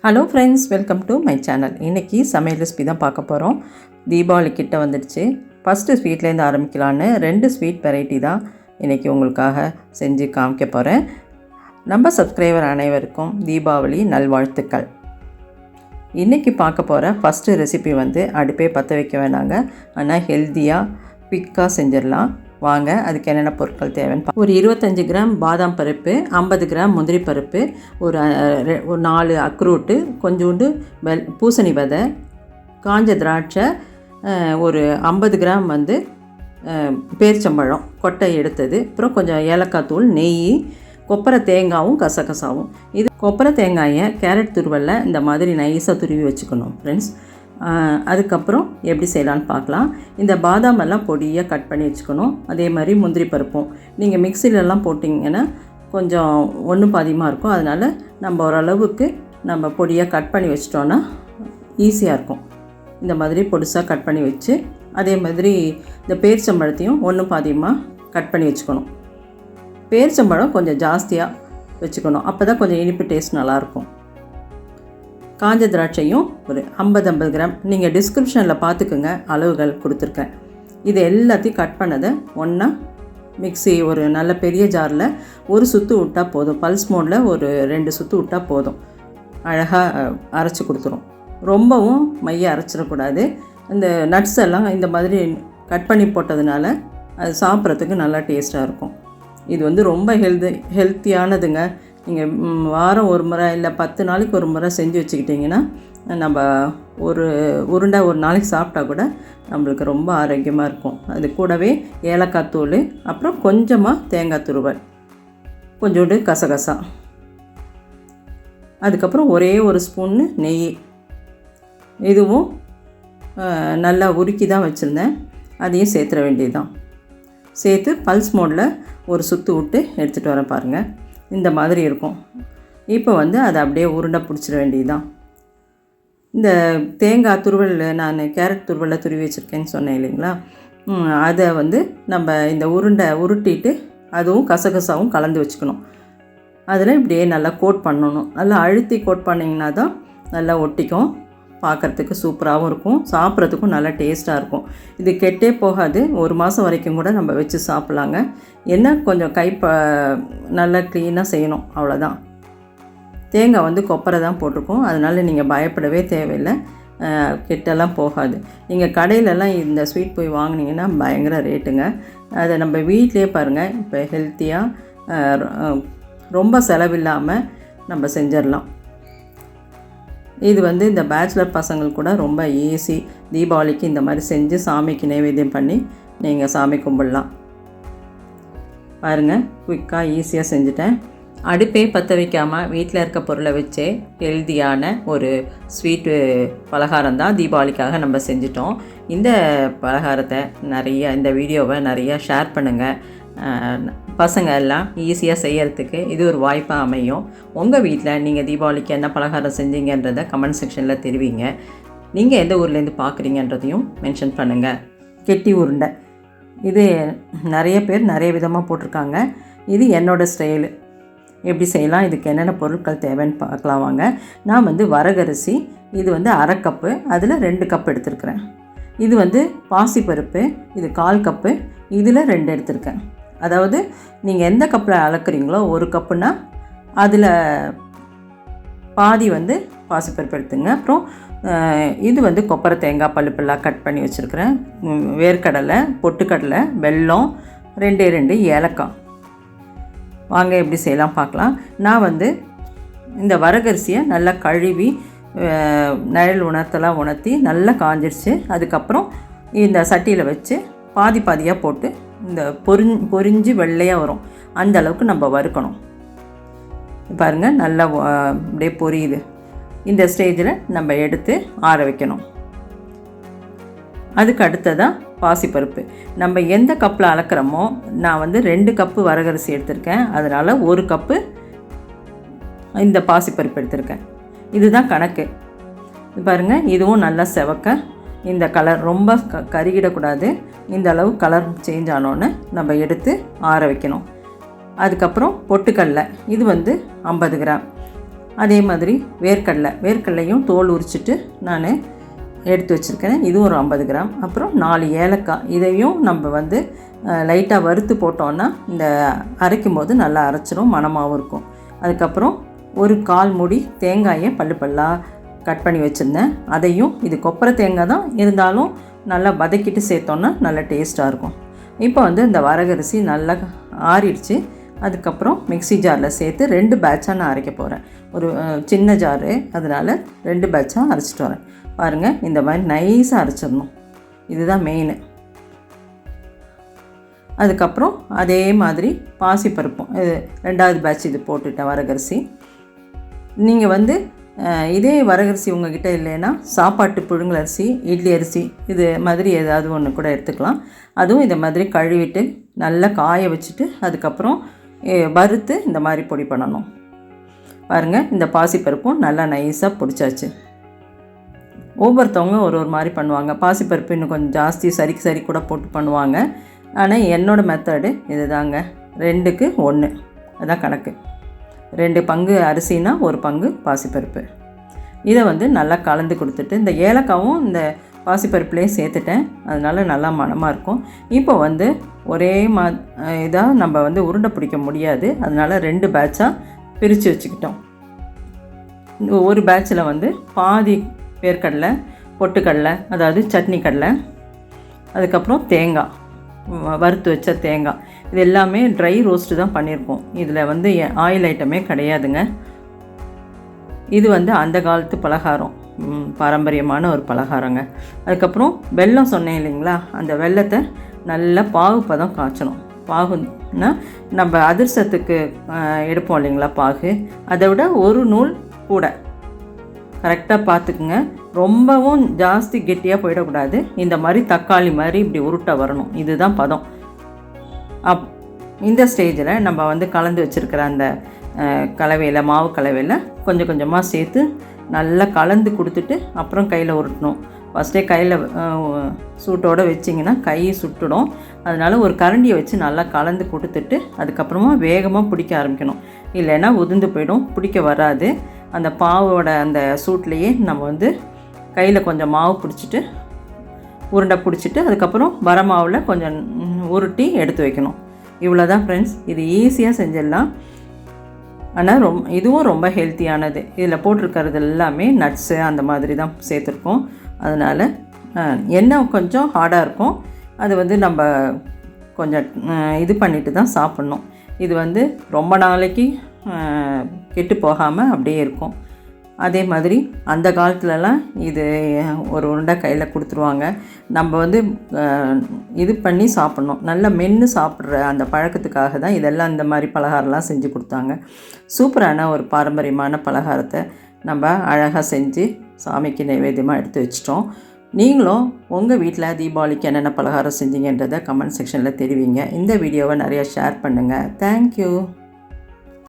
Hello friends, welcome to my channel. இன்றைக்கி சமையல் recipe தான் பார்க்க போகிறோம். தீபாவளி கிட்ட வந்துடுச்சு. ஃபஸ்ட்டு ஸ்வீட்லேருந்து ஆரம்பிக்கலான்னு 2 ஸ்வீட் வெரைட்டி தான் இன்றைக்கி உங்களுக்காக செஞ்சு காமிக்க போகிறேன். நம்ம சப்ஸ்கிரைபர் அனைவருக்கும் தீபாவளி நல்வாழ்த்துக்கள். இன்றைக்கி பார்க்க போகிற ஃபஸ்ட்டு ரெசிபி அடுப்பே பற்ற வைக்க வேணாங்க. ஆனால் ஹெல்த்தியாக குயிக்காக செஞ்சிடலாம். வாங்க, அதுக்கு என்னென்ன பொருட்கள் தேவைன்னு ஒரு 25 கிராம் பாதாம் பருப்பு, 50 கிராம் முந்திரி பருப்பு, ஒரு 4 அக்ரூட்டு, கொஞ்சோண்டு பூசணி விதை, காஞ்ச திராட்சை, ஒரு 50 கிராம் பேரிச்சம்பழம் கொட்டை எடுத்தது, அப்புறம் கொஞ்சம் ஏலக்காய் தூள், நெய், கொப்பரை தேங்காயும் கசகசாவும். இது கொப்பரை தேங்காயை கேரட் துருவலில் இந்த மாதிரி நைஸாக துருவி வச்சுக்கணும் ஃப்ரெண்ட்ஸ். அதுக்கப்புறம் எப்படி செய்யலான்னு பார்க்கலாம். இந்த பாதாம் எல்லாம் பொடியாக கட் பண்ணி வச்சுக்கணும். அதே மாதிரி முந்திரி பருப்பும் நீங்கள் மிக்சிலெலாம் போட்டிங்கன்னா கொஞ்சம் ஒன்று பாதியமாக இருக்கும். அதனால் நம்ம ஓரளவுக்கு நம்ம பொடியாக கட் பண்ணி வச்சிட்டோன்னா ஈஸியாக இருக்கும். இந்த மாதிரி பொடிசாக கட் பண்ணி வச்சு, அதே மாதிரி இந்த பேரிச்சம்பழத்தையும் ஒன்று பாதியமாக கட் பண்ணி வச்சுக்கணும். பேரிச்சம்பழம் கொஞ்சம் ஜாஸ்தியாக வச்சுக்கணும், அப்போ தான் கொஞ்சம் இனிப்பு டேஸ்ட் நல்லாயிருக்கும். காஞ்ச திராட்சையும் ஒரு 50 கிராம், நீங்கள் டிஸ்கிரிப்ஷனில் பார்த்துக்குங்க, அளவுகள் கொடுத்துருக்கேன். இது எல்லாத்தையும் கட் பண்ணதை ஒன்றா மிக்ஸி ஒரு நல்ல பெரிய ஜாரில் ஒரு சுற்று விட்டால் போதும். பல்ஸ் மோடில் ஒரு 2 சுற்று விட்டால் போதும். அழகாக அரைச்சி கொடுத்துரும். ரொம்பவும் மைய அரைச்சிடக்கூடாது. இந்த நட்ஸ் எல்லாம் இந்த மாதிரி கட் பண்ணி போட்டதுனால அது சாப்பிட்றதுக்கு நல்லா டேஸ்ட்டாக இருக்கும். இது ரொம்ப ஹெல்த்தியானதுங்க. நீங்கள் வாரம் ஒரு முறை இல்லை 10 நாளைக்கு ஒரு முறை செஞ்சு வச்சுக்கிட்டிங்கன்னா நம்ம ஒரு உருண்டை ஒரு நாளைக்கு சாப்பிட்டா கூட நம்மளுக்கு ரொம்ப ஆரோக்கியமாக இருக்கும். அது கூடவே ஏலக்காய் தூள், அப்புறம் கொஞ்சமாக தேங்காய் துருவல், கொஞ்சோண்டு கசகசா, அதுக்கப்புறம் ஒரே ஒரு ஸ்பூன்னு நெய். இதுவும் நல்லா உருக்கி தான் வச்சுருந்தேன், அதையும் சேர்த்துட வேண்டியது தான். சேர்த்து பல்ஸ் மோடில் ஒரு சுற்று விட்டு எடுத்துகிட்டு வரேன் பாருங்கள். இந்த மாதிரி இருக்கும். இப்போ அதை அப்படியே உருண்டை பிடிச்சிட வேண்டியது தான். இந்த தேங்காய் துருவல் நான் கேரட் துருவலில் துருவி வச்சுருக்கேன்னு சொன்னேன் இல்லைங்களா, அதை நம்ம இந்த உருண்டை உருட்டிட்டு அதுவும் கசகசாவும் கலந்து வச்சுக்கணும். அதில் இப்படியே நல்லா கோட் பண்ணணும். நல்லா அழுத்தி கோட் பண்ணிங்கன்னா தான் நல்லா ஒட்டிக்கும். பார்க்குறதுக்கு சூப்பராகவும் இருக்கும், சாப்பிட்றதுக்கும் நல்லா டேஸ்ட்டாக இருக்கும். இது கெட்டே போகாது. 1 மாதம் வரைக்கும் கூட நம்ம வச்சு சாப்பிட்லாங்க. என்ன கொஞ்சம் நல்லா க்ளீனாக செய்யணும், அவ்வளோதான். தேங்காய் கொப்பரை தான் போட்டிருக்கோம், அதனால் நீங்கள் பயப்படவே தேவையில்லை, கெட்டெல்லாம் போகாது. நீங்கள் கடையிலலாம் இந்த ஸ்வீட் போய் வாங்கினீங்கன்னா பயங்கர ரேட்டுங்க. அதை நம்ம வீட்டிலே பாருங்கள், இப்போ ஹெல்த்தியாக ரொம்ப செலவில்லாமல் நம்ம செஞ்சிடலாம். இது இந்த பேச்சுலர் பசங்கள் கூட ரொம்ப ஈஸி. தீபாவளிக்கு இந்த மாதிரி செஞ்சு சாமிக்கு நைவேத்தியம் பண்ணி நீங்கள் சாமி கும்பிடலாம். பாருங்கள், குயிக்காக ஈஸியாக செஞ்சுட்டேன். அடுப்பே பற்ற வைக்காமல் வீட்டில் இருக்க பொருளை வச்சே ஹெல்த்தியான ஒரு ஸ்வீட்டு பலகாரம் தான் தீபாவளிக்காக நம்ம செஞ்சிட்டோம். இந்த பலகாரத்தை இந்த வீடியோவை நிறையா ஷேர் பண்ணுங்கள். பசங்க எல்லாம் ஈஸியாக செய்யறதுக்கு இது ஒரு வாய்ப்பாக அமையும். உங்கள் வீட்டில் நீங்கள் தீபாவளிக்கு என்ன பலகாரம் செஞ்சீங்கன்றதை கமெண்ட் செக்ஷனில் தெரிவிங்க. நீங்கள் எந்த ஊர்லேருந்து பார்க்குறீங்கன்றதையும் மென்ஷன் பண்ணுங்கள். கெட்டி உருண்டை இது நிறைய பேர் நிறைய விதமாக போட்டிருக்காங்க. இது என்னோடய ஸ்டைலு. எப்படி செய்யலாம், இதுக்கு என்னென்ன பொருட்கள் தேவைன்னு பார்க்கலாம் வாங்க. நான் வரகரிசி, இது 1/2 கப்பு, அதில் 2 கப் எடுத்துருக்கிறேன். இது பாசிப்பருப்பு, இது 1/4 கப்பு, இதில் 2 எடுத்திருக்கேன். அதாவது நீங்கள் எந்த கப்பில் அளக்குறீங்களோ, 1 கப்புனா அதில் பாதி பாசிப்பருப்பு எடுத்துங்க. அப்புறம் இது கொப்பரை தேங்காய் பல்லுப்பெல்லாம் கட் பண்ணி வச்சுருக்கிறேன். வேர்க்கடலை, பொட்டுக்கடலை, வெல்லம், 2 ஏலக்காய். வாங்க எப்படி செய்யலாம் பார்க்கலாம். நான் இந்த வரகரிசியை நல்லா கழுவி நிழல் உணர்த்தலாம் உணர்த்தி நல்லா காஞ்சிருச்சு. அதுக்கப்புறம் இந்த சட்டியில் வச்சு பாதி பாதியாக போட்டு இந்த பொரிஞ்சு வெள்ளையாக வரும், அந்த அளவுக்கு நம்ம வறுக்கணும். பாருங்கள், நல்லா அப்படியே பொரியுது. இந்த ஸ்டேஜில் நம்ம எடுத்து ஆற வைக்கணும். அதுக்கு அடுத்ததாக பாசிப்பருப்பு. நம்ம எந்த கப்பில் அளக்கிறோமோ, நான் 2 கப்பு வரகரிசி எடுத்திருக்கேன், அதனால் 1 கப்பு இந்த பாசிப்பருப்பு எடுத்திருக்கேன். இதுதான் கணக்கு. பாருங்கள், இதுவும் நல்லா செவக்க இந்த கலர் ரொம்ப கருகிடக்கூடாது. இந்த அளவு கலர் சேஞ்ச் ஆனோன்னு நம்ம எடுத்து ஆற வைக்கணும். அதுக்கப்புறம் பொட்டுக்கடலை, இது 50 கிராம். அதே மாதிரி வேர்க்கடலையும் தோல் உரிச்சிட்டு நான் எடுத்து வச்சுருக்கேன். இதுவும் ஒரு 50 கிராம். அப்புறம் 4 ஏலக்காய், இதையும் நம்ம வந்து லைட்டாக வறுத்து போட்டோன்னா இந்த அரைக்கும் போது நல்லா அரைச்சிரும், மணமாகவும் இருக்கும். அதுக்கப்புறம் ஒரு 1/4 மூடி தேங்காயை பல்லாக கட் பண்ணி வச்சுருந்தேன். அதையும், இது கொப்பரை தேங்காய் தான் இருந்தாலும் நல்லா வதக்கிட்டு சேர்த்தோன்னா நல்லா டேஸ்ட்டாக இருக்கும். இப்போ வந்து இந்த வரகரிசி நல்லா ஆறிடுச்சு. அதுக்கப்புறம் மிக்ஸி ஜாரில் சேர்த்து 2 பேட்சாக நான் அரைக்க போகிறேன். ஒரு சின்ன ஜாரு, அதனால் 2 பேட்சாக அரைச்சிட்டு வரேன். பாருங்கள், இந்த மாதிரி நைஸாக அரைச்சிடணும், இதுதான் மெயின். அதுக்கப்புறம் அதே மாதிரி பாசிப்பருப்பும் 2வது பேட்ச் இது போட்டுட்டேன் வரகரிசி. நீங்கள் வந்து இதே வரகரிசி உங்கள்கிட்ட இல்லைன்னா சாப்பாட்டு புழுங்கல் அரிசி, இட்லி அரிசி, இது மாதிரி ஏதாவது ஒன்று கூட எடுத்துக்கலாம். அதுவும் இந்த மாதிரி கழுவிட்டு நல்லா காய வச்சுட்டு அதுக்கப்புறம் வறுத்து இந்த மாதிரி பொடி பண்ணணும். பாருங்கள், இந்த பாசிப்பருப்பும் நல்லா நைஸாக பொடிச்சாச்சு. ஒவ்வொருத்தவங்க ஒரு மாதிரி பண்ணுவாங்க. பாசிப்பருப்பு இன்னும் கொஞ்சம் ஜாஸ்தி சரி கூட போட்டு பண்ணுவாங்க. ஆனால் என்னோடய மெத்தடு இது தாங்க, 2க்கு 1 அதான் கணக்கு. 2 பங்கு அரிசினா 1 பங்கு பாசிப்பருப்பு. இதை வந்து நல்லா கலந்து கொடுத்துட்டு, இந்த ஏலக்காவும் இந்த பாசிப்பருப்புலேயே சேர்த்துட்டேன், அதனால் நல்லா மணமாக இருக்கும். இப்போ வந்து ஒரே இதாக நம்ம வந்து உருண்டை பிடிக்க முடியாது, அதனால் 2 பேட்சாக பிரித்து வச்சுக்கிட்டோம். ஒரு பேட்சில் வந்து பாதி வேர்க்கடலை, பொட்டுக்கடலை, அதாவது சட்னி கடலை, அதுக்கப்புறம் தேங்காய், வறுத்து வச்ச தேங்காய், இது எல்லாமே ட்ரை ரோஸ்ட்டு தான் பண்ணியிருக்கோம். இதில் வந்து ஆயில் ஐட்டமே கிடையாதுங்க. இது வந்து அந்த காலத்து பலகாரம், பாரம்பரியமான ஒரு பலகாரங்க. அதுக்கப்புறம் வெல்லம் சொன்னேன் இல்லைங்களா, அந்த வெல்லத்தை நல்லா பாகு பதம் காய்ச்சணும். பாகுன்னா நம்ம அதிர்சத்துக்கு எடுப்போம் இல்லைங்களா பாகு, அதை விட 1 நூல் கூட கரெக்டாக பார்த்துக்குங்க. ரொம்பவும் ஜாஸ்தி கெட்டியாக போயிடக்கூடாது. இந்த மாதிரி தக்காளி மாதிரி இப்படி உருட்டை வரணும், இதுதான் பதம். இந்த ஸ்டேஜில் நம்ம வந்து கலந்து வச்சுருக்கிற அந்த கலவையில், மாவு கலவையில் கொஞ்சம் கொஞ்சமாக சேர்த்து நல்லா கலந்து கொடுத்துட்டு அப்புறம் கையில் உருட்டணும். ஃபஸ்ட்டே கையில் சூட்டோடு வச்சிங்கன்னா கை சுட்டுடும். அதனால் ஒரு கரண்டியை வச்சு நல்லா கலந்து கொடுத்துட்டு அதுக்கப்புறமா வேகமாக பிடிக்க ஆரம்பிக்கணும். இல்லைன்னா உதிர்ந்து போயிடும், பிடிக்க வராது. அந்த பாவோட அந்த சூட்லேயே நம்ம வந்து கையில் கொஞ்சம் மாவு பிடிச்சிட்டு உருண்டை பிடிச்சிட்டு அதுக்கப்புறம் வர மாவில் கொஞ்சம் உருட்டி எடுத்து வைக்கணும். இவ்வளோ தான் ஃப்ரெண்ட்ஸ், இது ஈஸியாக செஞ்சிடலாம். ஆனால் இதுவும் ரொம்ப ஹெல்த்தியானது. இதில் போட்டிருக்கிறது எல்லாமே நட்ஸு அந்த மாதிரி தான் சேர்த்துருக்கோம். அதனால் எண்ணெய் கொஞ்சம் ஹார்டாக இருக்கும், அது வந்து நம்ம கொஞ்சம் இது பண்ணிட்டு தான் சாப்பிட்ணும். இது வந்து ரொம்ப நாளைக்கு கெட்டு போகாமல் அப்படியே இருக்கும். அதே மாதிரி அந்த காலத்துலலாம் இது ஒரு உருண்டை கையில் கொடுத்துருவாங்க. நம்ம வந்து இது பண்ணி சாப்பிட்ணும், நல்லா மென்று சாப்பிட்ற அந்த பழக்கத்துக்காக தான் இதெல்லாம் இந்த மாதிரி பலகாரம்லாம் செஞ்சு கொடுத்தாங்க. சூப்பரான ஒரு பாரம்பரியமான பலகாரத்தை நம்ம அழகாக செஞ்சு சாமிக்கு நைவேத்தியமாக எடுத்து வச்சிட்டோம். நீங்களும் உங்கள் வீட்டில் தீபாவளிக்கு என்னென்ன பலகாரம் செஞ்சீங்கன்றதை கமெண்ட் செக்ஷனில் தெரிவிங்க. இந்த வீடியோவை நிறையா ஷேர் பண்ணுங்கள். தேங்க்யூ.